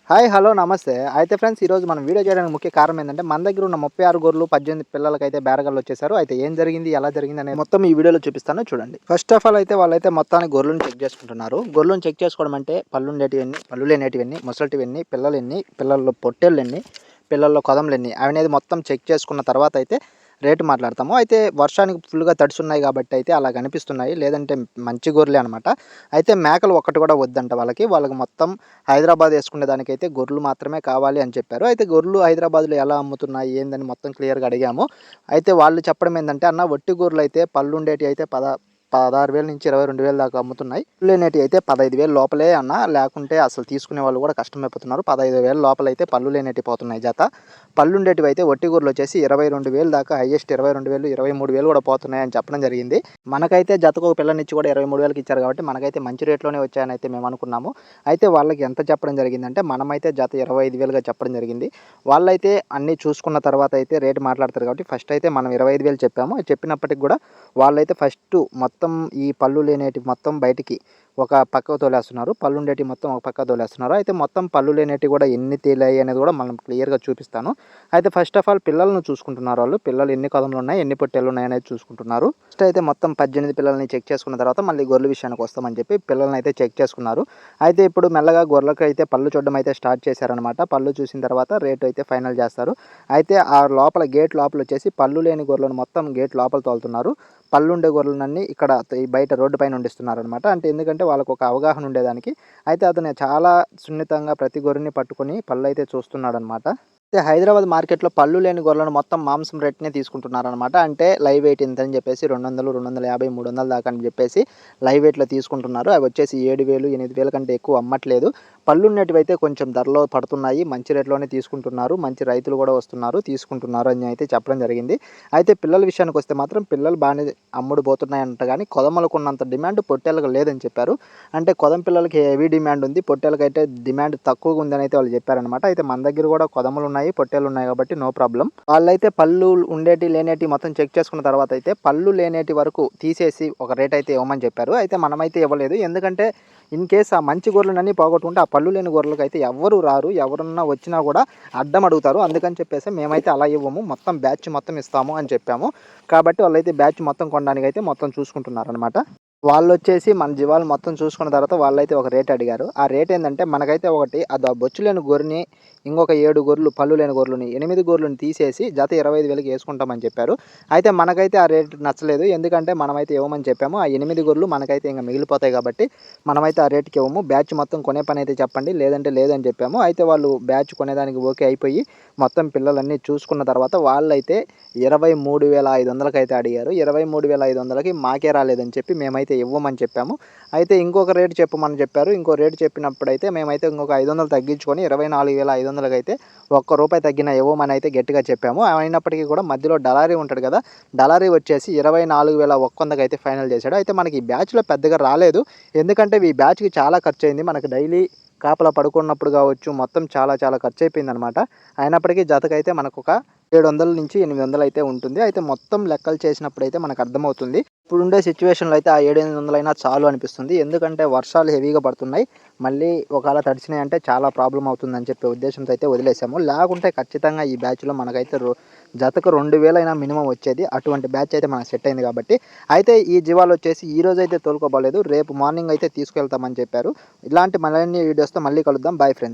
Hi hello నమస్తే. అయితే friends ఈరోజు మనం వీడియో చేయడానికి ముఖ్య కారణం ఏంటంటే మన దగ్గర ఉన్న 36 గొర్రెలు 18 పిల్లలకైతే బేరగాళ్ళు వచ్చేసారు. అయితే ఏం జరిగింది, ఎలా జరిగింది అనేది మొత్తం ఈ వీడియోలో చూపిస్తాను చూడండి. ఫస్ట్ ఆఫ్ ఆల్ అయితే వాళ్ళైతే మొత్తానికి గొర్రెలను చెక్ చేసుకుంటున్నారు. గొర్రెలను చెక్ చేసుకోవడం అంటే పళ్ళుండేటివన్నీ, పళ్ళు లేనేటివన్నీ, ముసలిటివన్నీ, పిల్లలెన్ని, పిల్లల్లో పొట్టేళ్ళెన్ని, పిల్లల్లో కొదమలెన్ని అనేది మొత్తం చెక్ చేసుకున్న తర్వాత అయితే రేటు మాట్లాడతాము. అయితే వర్షానికి ఫుల్‌గా తడుసున్నాయి కాబట్టి అయితే అలా కనిపిస్తున్నాయి. లేదంటే మంచి గొర్రెలే అనమాట. అయితే మేకలు ఒక్కటి కూడా వద్దంట వాళ్ళకి. వాళ్ళకి మొత్తం హైదరాబాద్ యేసుకునే దానికైతే గొర్రెలు మాత్రమే కావాలి అని చెప్పారు. అయితే గొర్రెలు హైదరాబాద్‌లో ఎలా అమ్ముతున్నాయి ఏందని మొత్తం క్లియర్‌గా అడిగాము. అయితే వాళ్ళు చెప్పడం ఏందంటే, "అన్న వట్టి గొర్రెలైతే పళ్ళుండేటివి అయితే 16,000 నుంచి 22,000 దాకా అమ్ముతున్నాయి. పళ్ళు లేనేటివి అయితే 15,000 లోపలే అన్న. లేకుంటే అసలు తీసుకునే వాళ్ళు కూడా కష్టమైపోతున్నారు. 15,000 లోపలైతే పళ్ళు లేనేటివి పోతున్నాయి జత. పళ్ళుండేటివి అయితే వట్టి గొర్రెలు వచ్చేసి 22,000 దాకా హైయెస్ట్ 22,000, 23,000 కూడా పోతున్నాయి" అని చెప్పడం జరిగింది. మనకైతే జతకు ఒక పిల్లనిచ్చి కూడా 23,000కి ఇచ్చారు కాబట్టి మనకైతే మంచి రేట్‌లోనే వచ్చాయని అయితే మేము అనుకున్నాము. అయితే వాళ్ళకి ఎంత చెప్పడం జరిగిందంటే, మనమైతే జత 25,000గా చెప్పడం జరిగింది. వాళ్ళైతే అన్నీ చూసుకున్న తర్వాత అయితే రేటు మాట్లాడతారు కాబట్టి ఫస్ట్ అయితే మనం 25,000 చెప్పాము. చెప్పినప్పటికి కూడా వాళ్ళైతే ఫస్టు మొత్తం ఈ పళ్ళు లేనేటివి మొత్తం బయటికి ఒక పక్కకు తోలేస్తున్నారు. పళ్ళుండేటివి మొత్తం ఒక పక్కకు తోలేస్తున్నారు. అయితే మొత్తం పళ్ళు లేనేటివి కూడా ఎన్ని తేలాయి అనేది కూడా మనం క్లియర్‌గా చూపిస్తాను. అయితే ఫస్ట్ ఆఫ్ ఆల్ పిల్లలను చూసుకుంటున్నారు వాళ్ళు. పిల్లలు ఎన్ని కదములున్నాయి, ఎన్ని పొట్టేళ్ళున్నాయి అనేది చూసుకుంటున్నారు. ఫస్ట్ అయితే మొత్తం 18 పిల్లల్ని చెక్ చేసుకున్న తర్వాత మళ్ళీ గొర్రెల విషయానికి వస్తామని చెప్పి పిల్లలనైతే చెక్ చేసుకున్నారు. అయితే ఇప్పుడు మెల్లగా గొర్రెలకైతే పళ్ళు చూడడం అయితే స్టార్ట్ చేశారనమాట. పళ్ళు చూసిన తర్వాత రేట్ అయితే ఫైనల్ చేస్తారు. అయితే ఆ లోపల గేట్ లోపల వచ్చేసి పళ్ళు లేని గొర్రెలను మొత్తం గేట్ లోపల తోలుతున్నారు. పళ్ళుండే గొర్రెలనన్నీ ఇక్కడ ఈ బయట రోడ్డు పైన ఉండిస్తున్నారనమాట. అంటే ఎందుకంటే వాళ్ళకు ఒక అవగాహన ఉండేదానికి. అయితే అతను చాలా సున్నితంగా ప్రతి గొర్రెని పట్టుకొని పళ్ళైతే చూస్తున్నాడనమాట. అయితే హైదరాబాద్ మార్కెట్‌లో పళ్ళు లేని గొర్రెలను మొత్తం మాంసం రేట్‌నే తీసుకుంటున్నారనమాట. అంటే లైవ్ వెయిట్ ఇంతని చెప్పేసి 200, 250, 300 దాకా అని చెప్పేసి లైవ్ వెయిట్‌లో తీసుకుంటున్నారు. అవి వచ్చేసి 7,000, 8,000 కంటే ఎక్కువ అమ్మట్లేదు. పళ్ళున్నటివైతే కొంచెం ధరలో పడుతున్నాయి. మంచి రేట్‌లోనే తీసుకుంటున్నారు. మంచి రైతులు కూడా వస్తున్నారు, తీసుకుంటున్నారు అని అయితే చెప్పడం జరిగింది. అయితే పిల్లల విషయానికి వస్తే మాత్రం పిల్లలు బాగానే అమ్ముడుపోతున్నాయంట గానీ కొదమలకున్నంత డిమాండ్ పొట్టేళ్ళకి లేదని చెప్పారు. అంటే కొదమ పిల్లలకి హెవీ డిమాండ్ ఉంది. పొట్టేళ్ళకైతే డిమాండ్ తక్కువగా ఉందని అయితే వాళ్ళు చెప్పారనమాట. అయితే మన దగ్గర కూడా కొదమలున్నాయి, పొట్టేళ్ళున్నాయి కాబట్టి నో ప్రాబ్లమ్. వాళ్ళైతే పళ్ళు ఉండేటివి, లేనేటివి మొత్తం చెక్ చేసుకున్న తర్వాత అయితే పళ్ళు లేనేటి వరకు తీసేసి ఒక రేట్ అయితే ఇవ్వమని చెప్పారు. అయితే మనమైతే ఇవ్వలేదు. ఎందుకంటే ఇన్ కేస్ ఆ మంచి గొర్రెలన్నీ పోగొట్టుకుంటే ఆ పళ్ళు లేని గొర్రెలకైతే ఎవ్వరు రారు. ఎవరన్నా వచ్చినా కూడా అడ్డం అడుగుతారు. అందుకని చెప్పేసి మేమైతే అలా ఇవ్వము. మొత్తం బ్యాచ్ మొత్తం ఇస్తాము అని చెప్పాము. కాబట్టి వాళ్ళైతే బ్యాచ్ మొత్తం కొనడానికైతే మొత్తం చూసుకుంటున్నారనమాట. వాళ్ళొచ్చేసి మన జీవాలు మొత్తం చూసుకున్న తర్వాత వాళ్ళైతే ఒక రేట్ అడిగారు. ఆ రేట్ ఏందంటే మనకైతే ఒకటి ఆ బొచ్చు లేని గొర్రెని, ఇంకొక 7 గొర్రెలు పళ్ళు లేని గొర్రెలని, 8 గొర్రెలను తీసేసి జత 25,000కి యేసుకుంటామని చెప్పారు. అయితే మనకైతే ఆ రేట్ నచ్చలేదు. ఎందుకంటే మనమైతే ఇవ్వమని చెప్పాము. ఆ 8 గొర్రెలు మనకైతే ఇంక మిగిలిపోతాయి కాబట్టి మనమైతే ఆ రేట్‌కి ఇవ్వము. బ్యాచ్ మొత్తం కొనే పనైతే చెప్పండి, లేదంటే లేదని చెప్పాము. అయితే వాళ్ళు బ్యాచ్ కొనేదానికి ఓకే అయిపోయి మొత్తం పిల్లలన్నీ చూసుకున్న తర్వాత వాళ్ళైతే 23,500కి అయితే అడిగారు. 23,500కి మాకే రాలేదని చెప్పి మేమైతే ఇవ్వమని చెప్పాము. అయితే ఇంకొక రేట్ చెప్పమని చెప్పారు. ఇంకో రేట్ చెప్పినప్పుడైతే మేమైతే ఇంకొక 500 తగ్గించుకొని 24,500కి అయితే ఒక్క రూపాయి తగ్గినా ఇవ్వమని అయితే గట్టిగా చెప్పాము. అయినప్పటికీ కూడా మధ్యలో దళారీ ఉంటాడు కదా! దళారీ వచ్చేసి 24,100కి అయితే ఫైనల్ చేశాడు. అయితే మనకి ఈ బ్యాచ్‌లో పెద్దగా రాలేదు. ఎందుకంటే ఈ బ్యాచ్‌కి చాలా ఖర్చయింది. మనకు డైలీ కాపలా పడుకున్నప్పుడు కావచ్చు, మొత్తం చాలా చాలా ఖర్చయిపోయిందనమాట. అయినప్పటికీ జతకైతే మనకొక 700-800 అయితే ఉంటుంది. అయితే మొత్తం లెక్కలు చేసినప్పుడైతే మనకు అర్థమవుతుంది. ఇప్పుడుండే సిట్యుయేషన్‌లో అయితే ఆ 7, 800 చాలు అనిపిస్తుంది. ఎందుకంటే వర్షాలు హెవీగా పడుతున్నాయి. మళ్ళీ ఒకవేళ తడిసినాయంటే చాలా ప్రాబ్లమ్ అవుతుందని చెప్పే ఉద్దేశంతో అయితే వదిలేసాము. లేకుంటే ఖచ్చితంగా ఈ బ్యాచ్‌లో మనకైతే జతకు 2,000 మినిమమ్ వచ్చేది. అటువంటి బ్యాచ్ అయితే మనకు సెట్ అయింది కాబట్టి. అయితే ఈ జీవాలొచ్చేసి ఈరోజైతే తోలుకోబోలేదు. రేపు మార్నింగ్ అయితే తీసుకెళ్తామని చెప్పారు. ఇలాంటి మరిన్ని వీడియోస్‌తో మళ్ళీ కలుద్దాం. Bye friends.